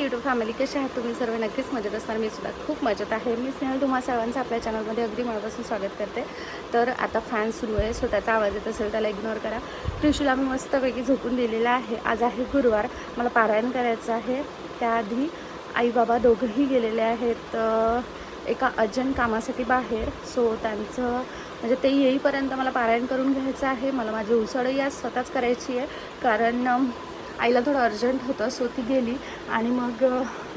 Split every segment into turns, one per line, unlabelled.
YouTube family, कसे आहात तुम्ही सर्व? नक्कीच मजेत असणार. मी सुद्धा खूप मजेत आहे. मी स्नेहल तुम्हा सर्वांचं आपल्या चॅनलमध्ये अगदी मनापासून स्वागत करते. तर आता फॅन सुरू आहे, सो त्याचा आवाज येत असेल त्याला इग्नोर करा. त्रिशूला मी मस्तपैकी झोपून दिलेला आहे. आज आहे गुरुवार, मला पारायण करायचं आहे. त्याआधी आई बाबा दोघंही गेलेले आहेत एका अर्जंट कामासाठी बाहेर. सो त्यांचं म्हणजे ते येईपर्यंत मला पारायण करून घ्यायचं आहे. मला माझी उसळही आज स्वतःच करायची आहे, कारण आईला थोडं अर्जंट होतं. सो ती गेली आणि मग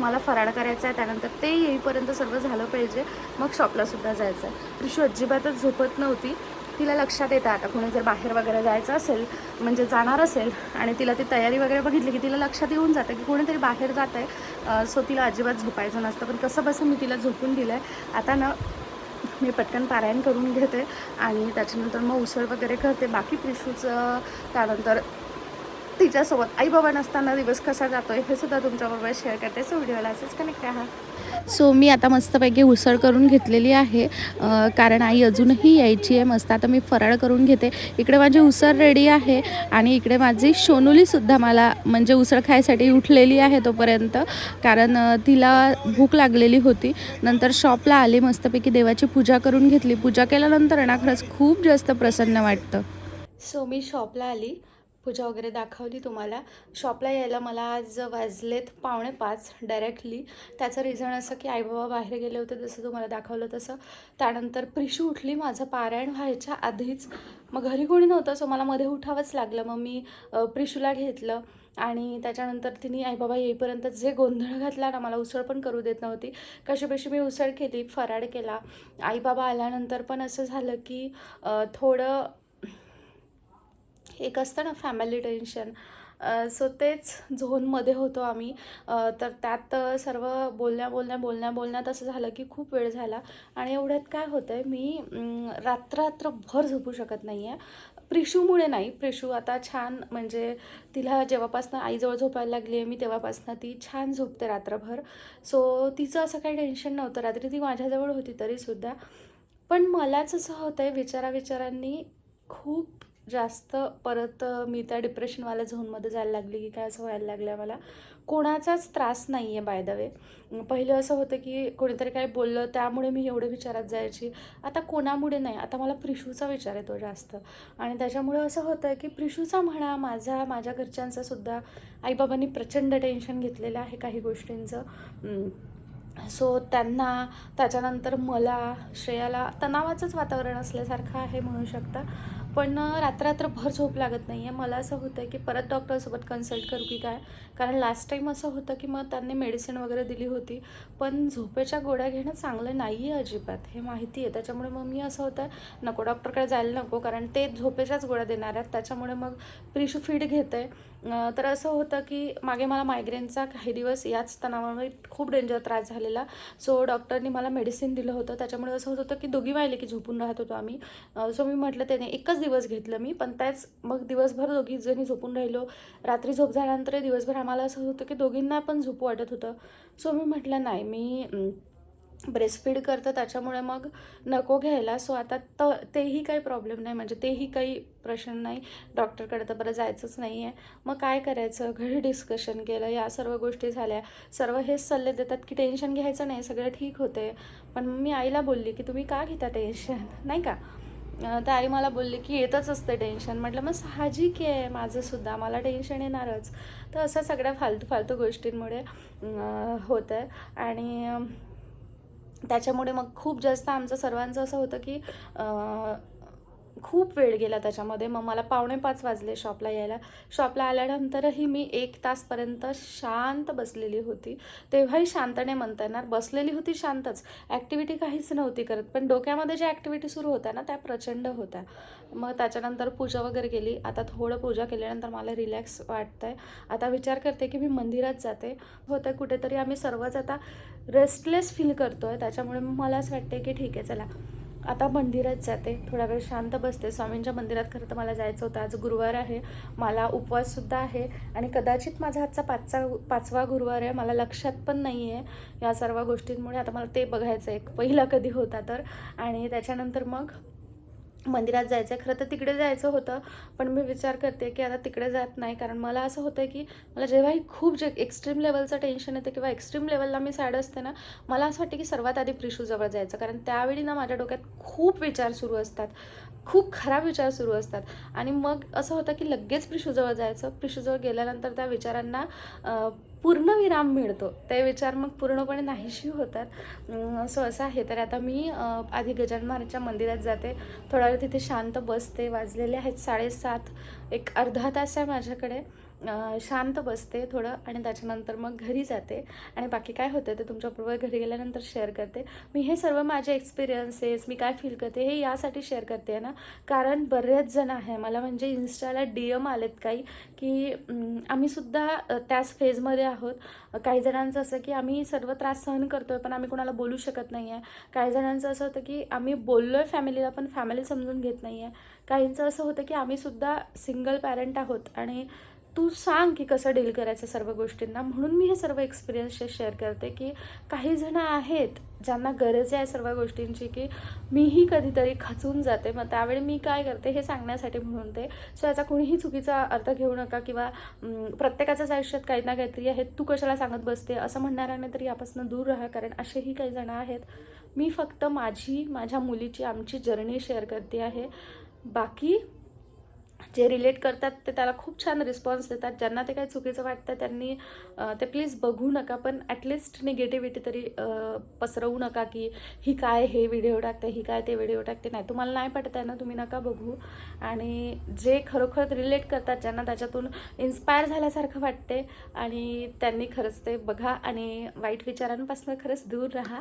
मला फराळ करायचा आहे. त्यानंतर ते येईपर्यंत सर्व झालं पाहिजे, मग शॉपलासुद्धा जायचं आहे. त्रिशू अजिबातच झोपत नव्हती. तिला लक्षात येतं आता कोणी जर बाहेर वगैरे जायचं असेल, म्हणजे जाणार असेल आणि तिला ती तयारी वगैरे बघितली की तिला लक्षात येऊन जातं की कोणीतरी बाहेर जात आहे. सो तिला अजिबात झोपायचं नसतं, पण कसं बसं मी तिला झोपून दिलं आहे. आता ना मी पटकन पारायण करून घेते आणि त्याच्यानंतर मग उसळ वगैरे करते. बाकी त्रिशूचं त्यानंतर तिच्यासोबत आई बाबा नसताना दिवस कसा जातो आहे हे सुद्धा तुमच्याबरोबर शेअर करते. सो व्हिडिओला असेच कनेक्ट राहा. सो मी आता मस्तपैकी उसळ करून घेतलेली आहे, कारण आई अजूनही यायची आहे. मस्त आता मी फराळ करून घेते. इकडे माझी उसळ रेडी आहे आणि इकडे माझी सोनूलीसुद्धा मला म्हणजे उसळ खायसाठी उठलेली आहे तोपर्यंत, कारण तिला भूक लागलेली होती. नंतर शॉपला आले, मस्तपैकी देवाची पूजा करून घेतली. पूजा केल्यानंतर ना खरंच खूप जास्त प्रसन्न वाटतं. सो मी शॉपला आली, पूजा वगैरे दाखवली तुम्हाला. शॉपला यायला मला आज वाजलेत 4:45 डायरेक्टली. त्याचं रिझन असं की आई बाबा बाहेर गेले होते, जसं तुम्हाला दाखवलं तसं. त्यानंतर प्रिशू उठली माझं पारायण व्हायच्या आधीच. मग घरी कोणी नव्हतं, सो मला मध्ये उठावंच लागलं. मग मी प्रिशूला घेतलं आणि त्याच्यानंतर तिने आई बाबा येईपर्यंत जे गोंधळ घातला ना, मला उसळ पण करू देत नव्हती. कशीबशी मी उसळ केली, फराळ केला. आई बाबा आल्यानंतर पण असं झालं की थोडं एक असतं ना फॅमिली टेन्शन, सो तेच झोनमध्ये होतो आम्ही. तर त्यात सर्व बोलण्यात असं झालं की खूप वेळ झाला. आणि एवढ्यात काय होतं आहे, मी रात्रभर झोपू शकत नाही आहे. प्रिशूमुळे नाही, प्रिशू आता छान म्हणजे तिला जेव्हापासनं आईजवळ झोपायला लागली आहे मी, तेव्हापासनं ती छान झोपते रात्रभर. सो तिचं असं काही टेन्शन नव्हतं. रात्री ती माझ्याजवळ होती तरीसुद्धा. पण मलाच असं होतं आहे, विचारांनी खूप जास्त परत मी त्या डिप्रेशनवाल्या झोनमध्ये जायला लागली की काय, असं व्हायला लागलं आहे मला. कोणाचाच त्रास नाही आहे बाय द वे. पहिलं असं होतं की कोणीतरी काय बोललं त्यामुळे मी एवढे विचारात जायची. आता कोणामुळे नाही, आता मला प्रिशूचा विचार येतो जास्त. आणि त्याच्यामुळे असं होतं की प्रिशूचा म्हणा, माझ्या घरच्यांचासुद्धा आईबाबांनी प्रचंड टेन्शन घेतलेलं आहे काही गोष्टींचं. सो त्यांना, त्याच्यानंतर मला, श्रेयाला तणावाचंच वातावरण असल्यासारखं आहे म्हणू शकता. पण रात्रभर झोप लागत नाही आहे. मला असं होतं आहे की परत डॉक्टरसोबत कन्सल्ट करू की काय, कारण लास्ट टाईम असं होतं की मग त्यांनी मेडिसिन वगैरे दिली होती, पण झोपेच्या गोळ्या घेणं चांगलं नाही आहे अजिबात, हे माहिती आहे. त्याच्यामुळे मग मी असं होतं नको, डॉक्टरकडे जायला नको, कारण ते झोपेच्याच गोळ्या देणार आहेत. त्याच्यामुळे मग प्रिशू फीड घेते. तर असं होतं की मागे मला मायग्रेनचा काही दिवस याच तणावामुळे खूप डेंजर त्रास झालेला. सो डॉक्टरनी मला मेडिसिन दिलं होतं. त्याच्यामुळे असं होत होतं की दोघी वाहिले की झोपून राहत होतो आम्ही. सो मी म्हटलं त्याने एकच दिवस घेतलं मी, पण त्याच मग दिवसभर दोघी जणी झोपून राहिलो. रात्री झोप झाल्यानंतर दिवसभर आम्हाला असं होतं की दोघींना पण झोपू वाटत होतं. सो मी म्हटलं नाही, मी ब्रेस्टफीड करतं त्याच्यामुळे मग नको घ्यायला. सो आता तेही काही प्रॉब्लेम नाही, म्हणजे तेही काही प्रश्न नाही. डॉक्टरकडे तर बरं जायचंच नाही आहे. मग काय करायचं, घरी डिस्कशन केलं, या सर्व गोष्टी झाल्या. सर्व हेच सल्ले देतात की टेन्शन घ्यायचं नाही, सगळं ठीक होते. पण मी आईला बोलली की तुम्ही का घेता टेन्शन, नाही का. तर आई मला बोलली की येतच असते टेन्शन. म्हटलं मग साहजिक आहे, माझंसुद्धा मला टेन्शन येणारच. तर असं सगळ्या फालतू गोष्टींमुळे होतं आहे. आणि त्याच्यामुळे मग खूप जास्त आमचं सर्वांचं असं होतं की खूप वेळ गेला त्याच्यामध्ये. मग मला 4:45 वाजले शॉपला यायला. शॉपला आल्यानंतरही मी 1 तासपर्यंत शांत बसलेली होती. तेव्हाही शांत नाही म्हणता येणार, बसलेली होती शांतच, ॲक्टिव्हिटी काहीच नव्हती करत. पण डोक्यामध्ये ज्या ॲक्टिव्हिटी सुरू होत्या ना त्या प्रचंड होत्या. मग त्याच्यानंतर पूजा वगैरे केली. आता थोडं पूजा केल्यानंतर मला रिलॅक्स वाटतं आहे. आता विचार करते की मी मंदिरात जाते. होतं कुठेतरी आम्ही सर्वच आता रेस्टलेस फील करतो आहे. त्याच्यामुळे मला असं वाटते की ठीक आहे, चला आता मंदिरात जाते, थोडा वेळ शांत बसते. स्वामींच्या मंदिरात खरं तर मला जायचं होतं. आज गुरुवार आहे, मला उपवाससुद्धा आहे आणि कदाचित माझा आजचा 5वा गुरुवार आहे. मला लक्षात पण नाही आहे या सर्व गोष्टींमुळे. आता मला ते बघायचं आहे पहिला कधी होता तर. आणि त्याच्यानंतर मग मंदिरात जायचं आहे. खरं तर तिकडे जायचं होतं, पण मी विचार करते की आता तिकडे जात नाही. कारण मला असं होतं की मला जेव्हाही खूप एक्स्ट्रीम लेवलचं टेन्शन येतं किंवा एक्स्ट्रीम लेवलला मी सॅड असते ना, मला असं वाटतं की सर्वात आधी प्रिशूजवळ जायचं. कारण त्यावेळी ना माझ्या डोक्यात खूप विचार सुरू असतात, खूप खराब विचार सुरू असतात. आणि मग असं होतं की लगेच प्रिशूजवळ जायचं. प्रिशूजवळ गेल्यानंतर त्या विचारांना पूर्णविराम मिळतो. ते विचार मग पूर्णपणे नाहीशी होतात. सो असं आहे. तर आता मी आधी गजानन महाराजच्या मंदिरात जाते, थोडा वेळ तिथे शांत बसते. वाजलेले आहेत 7:30. एक अर्धा तास आहे माझ्याकडे. शांत बसते थोडं आणि त्याच्यानंतर मग घरी जाते. आणि बाकी काय होतं ते तुमच्याबरोबर घरी गेल्यानंतर शेअर करते. मी हे सर्व माझे एक्सपिरियन्सेस, मी काय फील करते हे यासाठी शेअर करते आहे ना, कारण बरेच जण आहे मला म्हणजे इन्स्टाला DM आलेत काही की आम्हीसुद्धा त्याच फेजमध्ये आहोत. काही जणांचं असं की आम्ही सर्व त्रास सहन करतो आहे पण आम्ही कोणाला बोलू शकत नाही आहे. काही जणांचं असं होतं की आम्ही बोललो आहे फॅमिलीला पण फॅमिली समजून घेत नाही आहे. काहींचं असं होतं की आम्हीसुद्धा सिंगल पॅरेंट आहोत आणि तू सांग की कसं डील करायचं सर्व गोष्टींना. म्हणून मी हे सर्व एक्सपिरियन्सेस शेअर करते की काही जणं आहेत ज्यांना गरज आहे सर्व गोष्टींची की मीही कधीतरी खचून जाते. मग त्यावेळी मी काय करते हे सांगण्यासाठी म्हणून ते. सो याचा कोणीही चुकीचा अर्थ घेऊ नका किंवा प्रत्येकाच्याच आयुष्यात काही ना काहीतरी आहे, तू कशाला सांगत बसते असं म्हणणाऱ्याने तरी यापासून दूर राहा. कारण असेही काही जण आहेत. मी फक्त माझ्या मुलीची आमची जर्नी शेअर करते आहे. बाकी जे रिलेट करतात ते त्याला खूप छान रिस्पॉन्स देतात. ज्यांना ते काही चुकीचं वाटतं त्यांनी ते प्लीज बघू नका. पण ॲटलिस्ट निगेटिव्हिटी तरी पसरवू नका की ही काय हे व्हिडिओ टाकते, ही काय ते व्हिडिओ टाकते. नाही, तुम्हाला नाही पटत आहे ना, तुम्ही नका बघू. आणि जे खरोखर रिलेट करतात, ज्यांना त्याच्यातून इन्स्पायर झाल्यासारखं वाटते आणि त्यांनी खरंच ते बघा आणि वाईट विचारांपासून खरंच दूर राहा.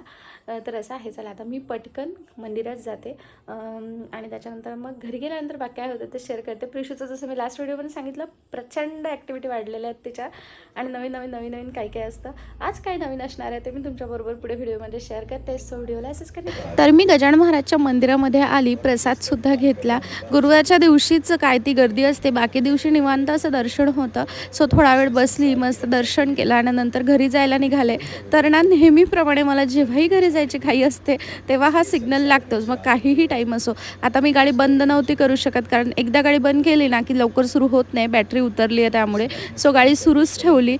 तर असं आहे. चला आता मी पटकन मंदिरात जाते आणि त्याच्यानंतर मग घरी गेल्यानंतर बाकी काय होतं ते शेअर करते. प्रिशूचं जसं मी लास्ट व्हिडिओमध्ये सांगितलं, प्रचंड ॲक्टिव्हिटी वाढलेल्या आहेत तिच्या आणि नवीन काय काय असतं. आज काय नवीन असणार आहे ते मी तुमच्याबरोबर पुढे व्हिडिओमध्ये शेअर करते. सो व्हिडिओला असंच करते. तर मी गजानन महाराजच्या मंदिरामध्ये आली, प्रसादसुद्धा घेतला. गुरुवारच्या दिवशीच काय ती गर्दी असते, बाकी दिवशी निवांत असं दर्शन होतं. सो थोडा वेळ बसली, मस्त दर्शन केलं आणि नंतर घरी जायला निघाले. तर ना नेहमीप्रमाणे मला जेव्हाही घरी जायची घाई असते तेव्हा हा सिग्नल लागतोच, मग काहीही टाईम असो. आता मी गाडी बंद नव्हती करू शकत कारण एकदा गाडी बंद केली ना की लवकर सुरू होत नाही, बॅटरी उतरली आहे त्यामुळे. सो गाडी सुरूच ठेवली.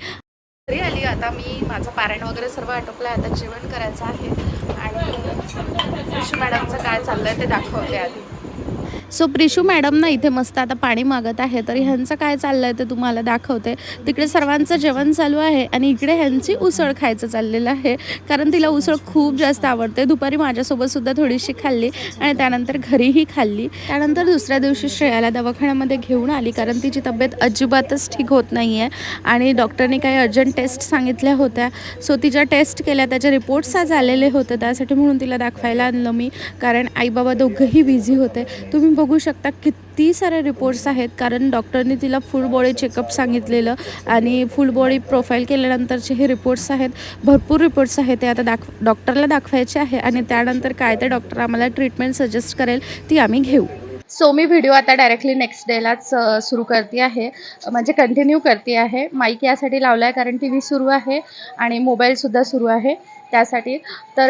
घरी आली. आता मी माझं पारायण वगैरे सर्व आटोपलं आहे. आता जेवण करायचं आहे आणि प्रिशू मॅडमचं काय चाललं आहे ते दाखवते आधी. सो प्रिशू मॅडम ना इथे मस्त आता पाणी मागत आहे, तर ह्यांचं काय चाललं आहे ते तुम्हाला दाखवते. तिकडे सर्वांचं जेवण चालू आहे आणि इकडे ह्यांची उसळ खायचं चाललेलं आहे कारण तिला उसळ खूप जास्त आवडते. दुपारी माझ्यासोबतसुद्धा थोडीशी खाल्ली आणि त्यानंतर घरीही खाल्ली. त्यानंतर दुसऱ्या दिवशी श्रेयाला दवाखान्यामध्ये घेऊन आली कारण तिची तब्येत अजिबातच ठीक होत नाही आहे आणि डॉक्टरने काही अर्जंट टेस्ट सांगितल्या होत्या. सो तिच्या टेस्ट केल्या, त्याचे रिपोर्ट्स आज आलेले होते, त्यासाठी म्हणून तिला दाखवायला आणलं मी कारण आईबाबा दोघंही बिझी होते. तुम्ही बघू शकता किती सारे रिपोर्ट्स आहेत कारण डॉक्टरने तिला फुल बॉडी चेकअप सांगितलेलं आणि फुल बॉडी प्रोफाईल केल्यानंतरचे हे रिपोर्ट्स आहेत. भरपूर रिपोर्ट्स आहेत, ते आता डॉक्टरला दाखवायचे आहे आणि त्यानंतर काय ते डॉक्टर आम्हाला ट्रीटमेंट सजेस्ट करेल ती आम्ही घेऊ. सो मी व्हिडिओ आता डायरेक्टली नेक्स्ट डेलाच सुरू करते आहे, म्हणजे कंटिन्यू करते आहे. माईक यासाठी लावला आहे कारण TV सुरू आहे आणि मोबाईलसुद्धा सुरू आहे त्यासाठी. तर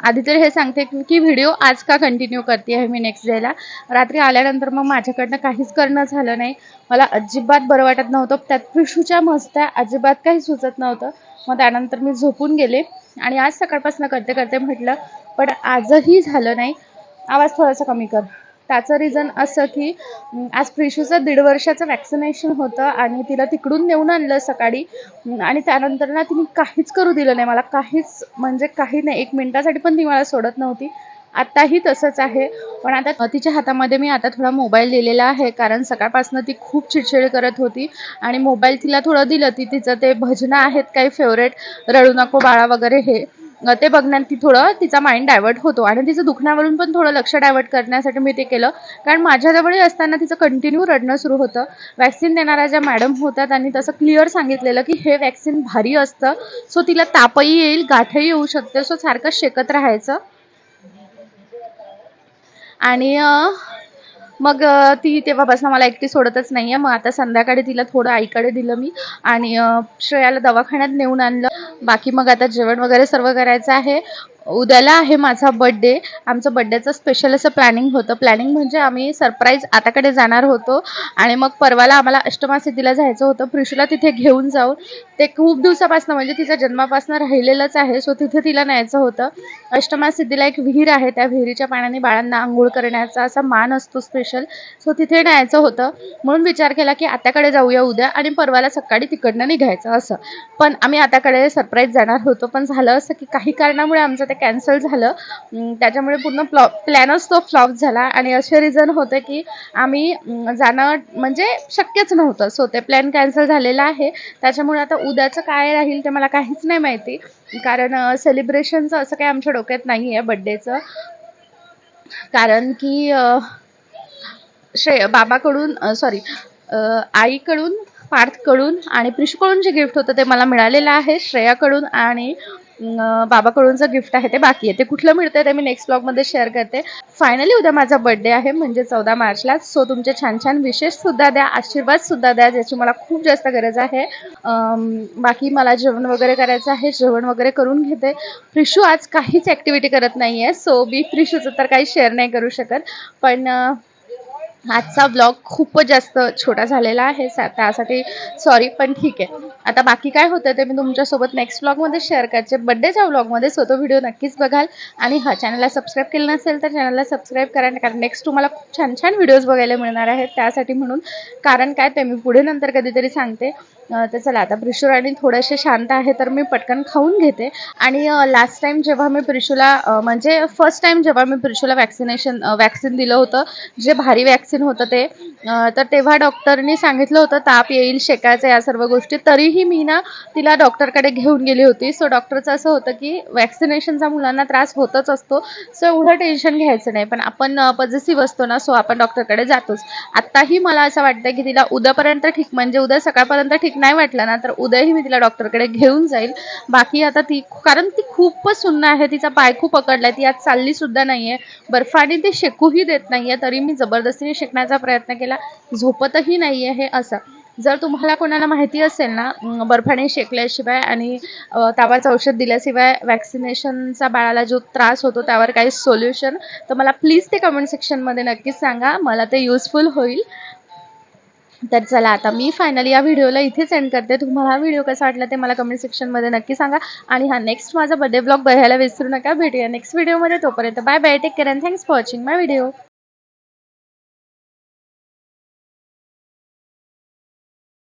आधी तर हे सांगते की व्हिडिओ आज का कंटिन्यू करते आहे मी नेक्स्ट डेला. रात्री आल्यानंतर मग माझ्याकडनं काहीच करणं झालं नाही. मला अजिबात बरं वाटत नव्हतं, त्यात प्रिशूच्या मस्त्या अजिबात काही सुचत नव्हतं. मग त्यानंतर मी झोपून गेले आणि आज सकाळपासून करते म्हटलं, पण आजही झालं नाही. आवाज थोडासा कमी कर. त्याचं रिझन असं की आज प्रिशूचं 1.5 वर्षाचं वॅक्सिनेशन होतं आणि तिला तिकडून नेऊन आणलं सकाळी आणि त्यानंतर ना तिने काहीच करू दिलं नाही मला, काहीच म्हणजे काही नाही. 1 मिनिटासाठी पण ती मला सोडत नव्हती. आत्ताही तसंच आहे. पण आता तिच्या हातामध्ये मी आता थोडा मोबाईल दिलेला आहे कारण सकाळपासून ती खूप चिडचिड करत होती आणि मोबाईल तिला थोडं दिलं. तिचं ते भजनं आहेत काही फेवरेट, रडू नको बाळा वगैरे, हे ते बघण्यात ती थोडं तिचा माइंड डायवर्ट होतो आणि तिचं दुखण्यावरून पण थोडं लक्ष डायवर्ट करण्यासाठी मी ते केलं कारण माझ्याजवळ असताना तिचं कंटिन्यू रडणं सुरू होतं. वॅक्सिन देणाऱ्या ज्या मॅडम होत्या त्यांनी तसं क्लिअर सांगितलेलं की हे वॅक्सिन भारी असतं, सो तिला तापही येईल, गाठही येऊ शकते, सो सारखं शेकत राहायचं. आणि मग ती तेव्हापासून मला एकटी सोडतच नाही आहे. मग आता संध्याकाळी तिला थोडं आईकडे दिलं मी आणि श्रेयाला दवाखान्यात नेऊन आणलं. बाकी मग आता जेवण वगैरे सर्व करायचं आहे. उद्याला आहे माझा बड्डे. आमचं बड्डेचं स्पेशल असं प्लॅनिंग होतं. प्लॅनिंग म्हणजे आम्ही सरप्राईज आताकडे जाणार होतो आणि मग परवाला आम्हाला अष्टमासिद्धीला जायचं होतं. प्रिशूला तिथे घेऊन जाऊन ते खूप दिवसापासून म्हणजे तिच्या जन्मापासून राहिलेलंच आहे. सो तिथे तिला न्यायचं होतं. अष्टमासिद्धीला एक विहीर आहे. त्या विहिरीच्या पाण्याने बाळांना अंघोळ करण्याचा असा मान असतो स्पेशल. सो तिथे न्यायचं होतं. म्हणून विचार केला की आत्याकडे जाऊया उद्या आणि परवाला सकाळी तिकडनं निघायचं असं. पण आम्ही आत्याकडे सरप्राईज जाणार होतो. पण झालं असं की काही कारणामुळे आमचं ते कॅन्सल झालं. त्याच्यामुळे पूर्ण प्लॅनच तो फ्लॉप झाला आणि असे रिझन होते की आम्ही जाणं म्हणजे शक्यच नव्हतं. सो ते प्लॅन कॅन्सल झालेला आहे. त्याच्यामुळे आता उद्याचं काय राहील ते मला काहीच नाही माहिती. कारण सेलिब्रेशनचं असं काही आमच्या डोक्यात नाही आहे बड्डेचं. कारण की बाबाकडून सॉरी आईकडून, पार्थकडून आणि प्रिशूकडून जे गिफ्ट होतं ते मला मिळालेलं आहे. श्रेयाकडून आणि बाबाकडूनचं गिफ्ट आहे ते बाकी आहे. ते कुठलं मिळतं ते मी नेक्स्ट ब्लॉगमध्ये शेअर करते. फायनली उद्या माझा बड्डे आहे म्हणजे 14 मार्चला. सो तुमचे छान छान विशेषसुद्धा द्या, आशीर्वादसुद्धा द्या, ज्याची मला खूप जास्त गरज आहे. बाकी मला जेवण वगैरे करायचं आहे. जेवण वगैरे करून घेते. प्रिशू आज काहीच ॲक्टिव्हिटी करत नाही आहे. सो मी प्रिशूचं तर काही शेअर नाही करू शकत. पण आजचा ब्लॉग खूपच जास्त छोटा झालेला आहे त्यासाठी सॉरी. पण ठीक आहे. आता बाकी काय होतं ते मी तुमच्यासोबत नेक्स्ट ब्लॉगमध्ये शेअर करते. बड्डेच्या ब्लॉगमध्ये सो तो व्हिडिओ नक्कीच बघाल. आणि चॅनलला सबस्क्राईब केलं नसेल तर चॅनलला सबस्क्राईब करा. कारण नेक्स्ट तुम्हाला खूप छान छान व्हिडिओज बघायला मिळणार आहेत त्यासाठी म्हणून. कारण काय ते मी पुढे नंतर कधीतरी सांगते. तर चला आता प्रिशू आणि थोडेसे शांत आहे तर मी पटकन खाऊन घेते. आणि लास्ट टाईम जेव्हा मी प्रिशूला म्हणजे फर्स्ट टाईम जेव्हा मी प्रिशूला वॅक्सिन दिलं होतं, जे भारी वॅक्सिन होतं ते, तर तेव्हा डॉक्टरनी सांगितलं होतं ताप येईल, शेकायचं, या सर्व गोष्टी. तरीही मी ना तिला डॉक्टरकडे घेऊन गेली होती. सो डॉक्टरचं असं होतं की वॅक्सिनेशनचा मुलांना त्रास होतच असतो. सो एवढं टेन्शन घ्यायचं नाही. पण आपण पॉझिटिव्ह असतो ना, सो आपण डॉक्टरकडे जातोच. आत्ताही मला असं वाटतं की तिला उद्यापर्यंत ठीक म्हणजे उद्या सकाळपर्यंत ठीक नाही वाटलं ना तर उद्याही मी तिला डॉक्टरकडे घेऊन जाईल. बाकी आता कारण ती खूपच सुन्न आहे. तिचा पाय खूप पकडलाय. ती आज चालली सुद्धा नाहीये. बर्फाने ते शेकूही देत नाहीये. तरी मी जबरदस्तीने शेकण्याचा प्रयत्न केला. झोपतही नाहीये हे असं. जर तुम्हाला कोणाला माहिती असेल ना बर्फाने शेकल्याशिवाय आणि तापाचं औषध दिल्याशिवाय वॅक्सिनेशनचा बाळाला जो त्रास होतो त्यावर काही सोल्युशन, तर मला प्लीज ते कमेंट सेक्शनमध्ये नक्कीच सांगा. मला ते युजफुल होईल. तर चला आता मी फायनली या व्हिडिओला इथेच एंड करते. तुम्हाला हा व्हिडिओ कसा वाटला ते मला कमेंट सेक्शनमध्ये नक्की सांगा. आणि नेक्स्ट माझा बर्थडे ब्लॉग बघायला विसरू नका. भेटूया नेक्स्ट व्हिडिओमध्ये. तोपर्यंत bye bye, take care and thanks for watching my video.